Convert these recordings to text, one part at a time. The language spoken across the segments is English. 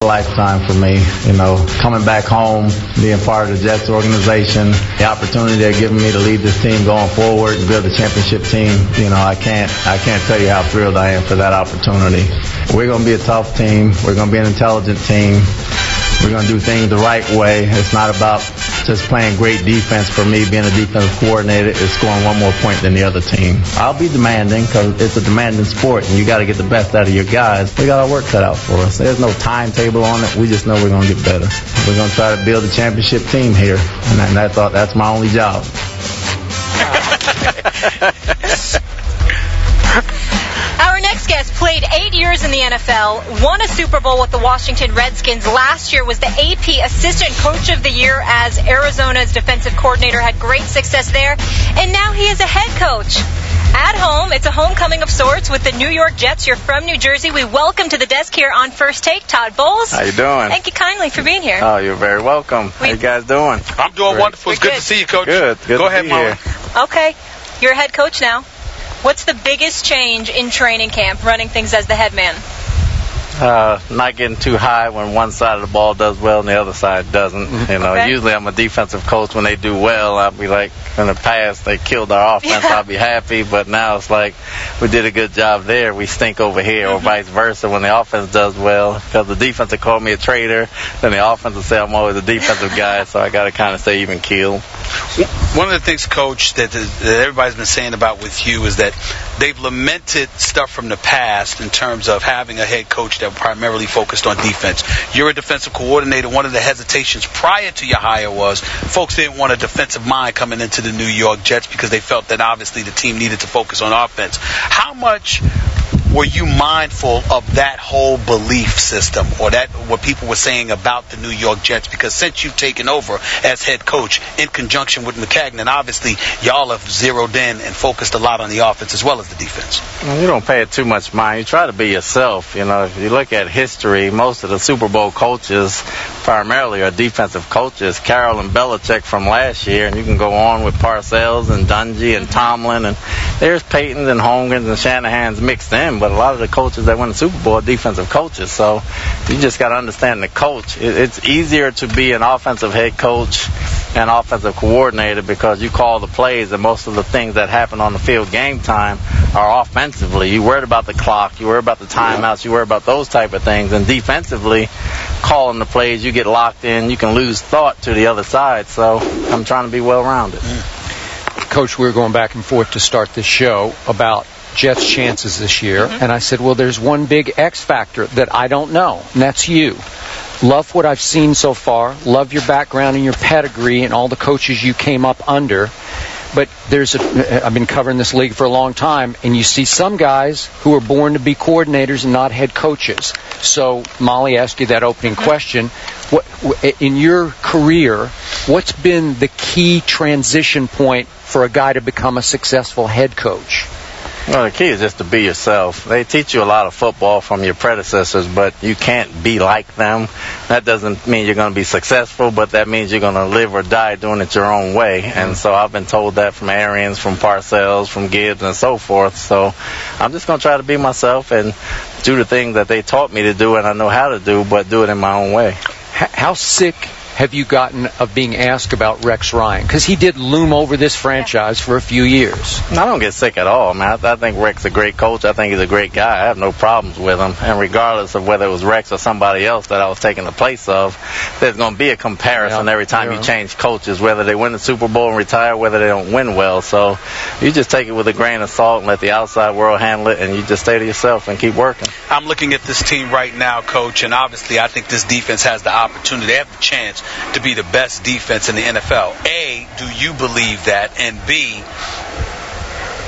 Lifetime for me, coming back home, being part of the Jets organization, the opportunity they're giving me to lead this team going forward and build a championship team. I can't tell you how thrilled I am for that opportunity. We're going to be a tough team. We're going to be an intelligent team. We're going to do things the right way. It's not about just playing great defense for me, being a defensive coordinator. It's scoring one more point than the other team. I'll be demanding because it's a demanding sport, and you got to get the best out of your guys. We got our work cut out for us. There's no timetable on it. We just know we're going to get better. We're going to try to build a championship team here, and that's my only job. Our next guest played 8 years in the NFL, won a Super Bowl with the Washington Redskins. Last year was the AP Assistant Coach of the Year as Arizona's defensive coordinator, had great success there, and now he is a head coach. At home, it's a homecoming of sorts with the New York Jets. You're from New Jersey. We welcome to the desk here on First Take, Todd Bowles. How you doing? Thank you kindly for being here. Oh, you're very welcome. How you guys doing? I'm doing wonderful. It's good to see you, Coach. Good. Go ahead, Molly. Okay. You're a head coach now. What's the biggest change in training camp, running things as the head man? Not getting too high when one side of the ball does well and the other side doesn't. Okay. Usually I'm a defensive coach. When they do well, I'll be like, in the past, they killed our offense. I'll be happy. But now it's like, we did a good job there. We stink over here, or vice versa when the offense does well. Because the defense will call me a traitor. Then the offense will say I'm always a defensive guy. So I got to kind of stay even keel. One of the things, Coach, that everybody's been saying about with you is that they've lamented stuff from the past in terms of having a head coach that primarily focused on defense. You're a defensive coordinator. One of the hesitations prior to your hire was folks didn't want a defensive mind coming into the New York Jets because they felt that obviously the team needed to focus on offense. How much were you mindful of that whole belief system, or that what people were saying about the New York Jets? Because since you've taken over as head coach in conjunction with McCagnon, obviously y'all have zeroed in and focused a lot on the offense as well as the defense. Well, you don't pay it too much mind. You try to be yourself. If you look at history, most of the Super Bowl coaches primarily are defensive coaches. Carroll and Belichick from last year, and you can go on with Parcells and Dungy and Tomlin, and there's Paytons and Holmgrens and Shanahans mixed in. But a lot of the coaches that win the Super Bowl are defensive coaches. So you just got to understand the coach. It's easier to be an offensive head coach and offensive coordinator because you call the plays, and most of the things that happen on the field game time are offensively. You worried about the clock. You worry about the timeouts. You worry about those type of things. And defensively, calling the plays, you get locked in. You can lose thought to the other side. So I'm trying to be well-rounded. Coach, we were going back and forth to start this show about Jets' chances this year, and I said, well, there's one big X factor that I don't know, and that's you. Love what I've seen so far, love your background and your pedigree and all the coaches you came up under, but I've been covering this league for a long time, and you see some guys who are born to be coordinators and not head coaches. So Molly asked you that opening question. In your career, what's been the key transition point for a guy to become a successful head coach? Well, the key is just to be yourself. They teach you a lot of football from your predecessors, but you can't be like them. That doesn't mean you're going to be successful, but that means you're going to live or die doing it your own way. And so I've been told that from Arians, from Parcells, from Gibbs, and so forth. So I'm just going to try to be myself and do the things that they taught me to do and I know how to do, but do it in my own way. How sick have you gotten of being asked about Rex Ryan? Because he did loom over this franchise for a few years. I don't get sick at all, man. I think Rex is a great coach. I think he's a great guy. I have no problems with him. And regardless of whether it was Rex or somebody else that I was taking the place of, there's going to be a comparison every time you change coaches, whether they win the Super Bowl and retire, whether they don't win well. So you just take it with a grain of salt and let the outside world handle it, and you just stay to yourself and keep working. I'm looking at this team right now, Coach, and obviously I think this defense has the opportunity. They have the chance to be the best defense in the NFL. A, do you believe that? And B,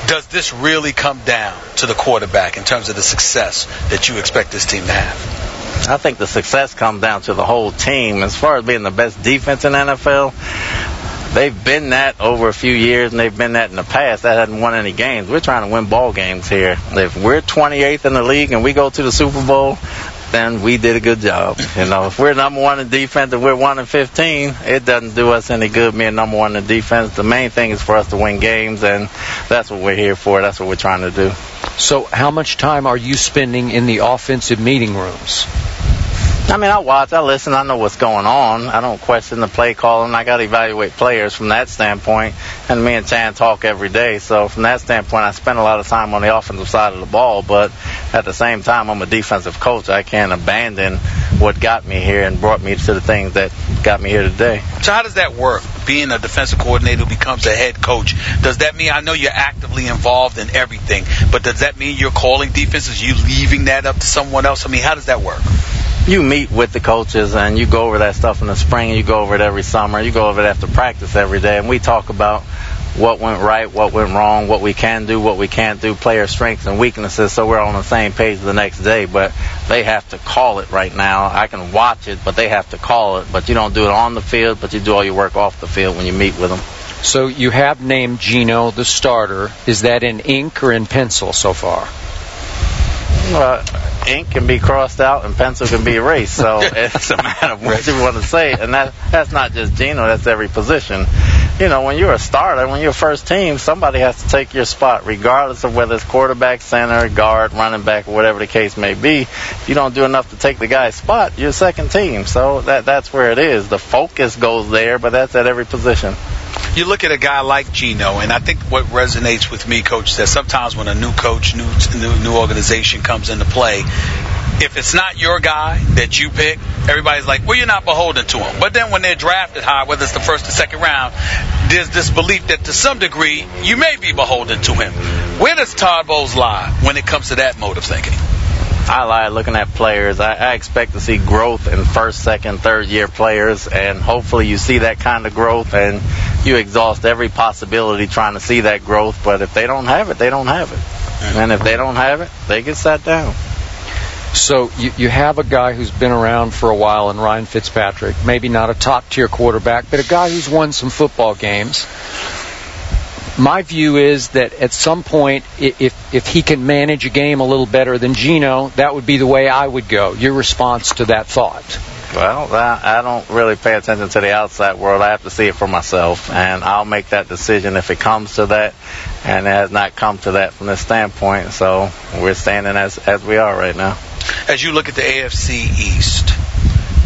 does this really come down to the quarterback in terms of the success that you expect this team to have? I think the success comes down to the whole team. As far as being the best defense in the NFL, they've been that over a few years, and they've been that in the past. That hasn't won any games. We're trying to win ball games here. If we're 28th in the league and we go to the Super Bowl, then we did a good job. If we're number one in defense and we're 1-15, it doesn't do us any good being number one in defense. The main thing is for us to win games, and that's what we're here for. That's what we're trying to do. So how much time are you spending in the offensive meeting rooms? I mean, I watch, I listen, I know what's going on. I don't question the play calling. I got to evaluate players from that standpoint, and me and Chan talk every day. So from that standpoint, I spend a lot of time on the offensive side of the ball, but at the same time, I'm a defensive coach. I can't abandon what got me here and brought me to the things that got me here today. So how does that work, being a defensive coordinator who becomes a head coach? Does that mean, I know you're actively involved in everything, but does that mean you're calling defenses, you leaving that up to someone else? I mean, how does that work? You meet with the coaches and you go over that stuff in the spring, and you go over it every summer, you go over it after practice every day, and we talk about what went right, what went wrong, what we can do, what we can't do, player strengths and weaknesses, so we're on the same page the next day. But they have to call it right now. I can watch it, but they have to call it. But you don't do it on the field, but you do all your work off the field when you meet with them. So you have named Gino the starter. Is that in ink or in pencil so far? Ink can be crossed out and pencil can be erased, so it's a matter of what you want to say. And that's not just Gino, that's every position. You know, when you're a starter, when you're first team, somebody has to take your spot, regardless of whether it's quarterback, center, guard, running back, or whatever the case may be. If you don't do enough to take the guy's spot, you're second team. So that's where it is. The focus goes there, but that's at every position. You look at a guy like Gino, and I think what resonates with me, Coach, is that sometimes when a new coach, new organization comes into play, if it's not your guy that you pick, everybody's like, well, you're not beholden to him. But then when they're drafted high, whether it's the first or second round, there's this belief that to some degree you may be beholden to him. Where does Todd Bowles lie when it comes to that mode of thinking? I lie looking at players. I expect to see growth in first, second, third year players, and hopefully you see that kind of growth and you exhaust every possibility trying to see that growth. But if they don't have it, they don't have it. And if they don't have it, they get sat down. So you have a guy who's been around for a while in Ryan Fitzpatrick, maybe not a top-tier quarterback, but a guy who's won some football games. My view is that at some point, if he can manage a game a little better than Gino, that would be the way I would go. Your response to that thought? Well, I don't really pay attention to the outside world. I have to see it for myself, and I'll make that decision if it comes to that, and it has not come to that from this standpoint. So we're standing as we are right now. As you look at the AFC East,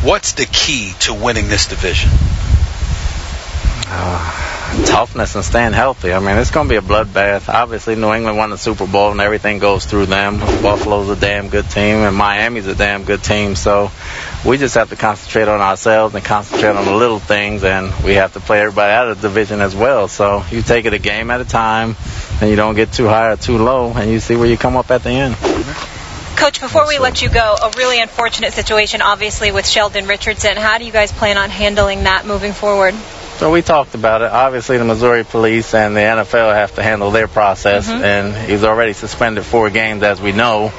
what's the key to winning this division? Toughness and staying healthy. I mean, it's going to be a bloodbath. Obviously, New England won the Super Bowl, and everything goes through them. Buffalo's a damn good team, and Miami's a damn good team. So we just have to concentrate on ourselves and concentrate on the little things, and we have to play everybody out of the division as well. So you take it a game at a time, and you don't get too high or too low, and you see where you come up at the end. Coach, before we let you go, a really unfortunate situation, obviously, with Sheldon Richardson. How do you guys plan on handling that moving forward? So we talked about it. Obviously, the Missouri police and the NFL have to handle their process, and he's already suspended 4 games, as we know.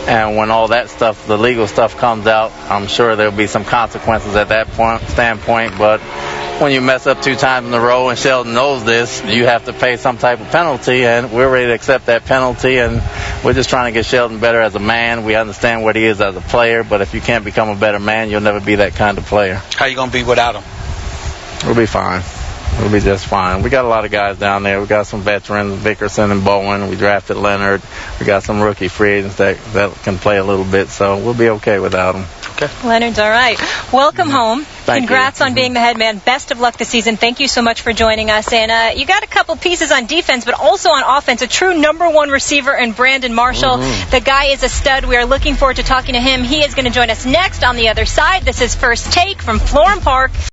And when all that stuff, the legal stuff comes out, I'm sure there'll be some consequences at that standpoint. But when you mess up 2 times in a row, and Sheldon knows this, you have to pay some type of penalty, and we're ready to accept that penalty. And we're just trying to get Sheldon better as a man. We understand what he is as a player, but if you can't become a better man, you'll never be that kind of player. How you going to be without him? We'll be fine. We'll be just fine. We got a lot of guys down there. We got some veterans, Vickerson and Bowen. We drafted Leonard. We got some rookie free agents that can play a little bit, so we'll be okay without them. Okay. Leonard's all right. Welcome home. Congrats you. on being the head man. Best of luck this season. Thank you so much for joining us. And you got a couple pieces on defense, but also on offense. A true #1 receiver in Brandon Marshall. The guy is a stud. We are looking forward to talking to him. He is going to join us next on the other side. This is First Take from Florham Park.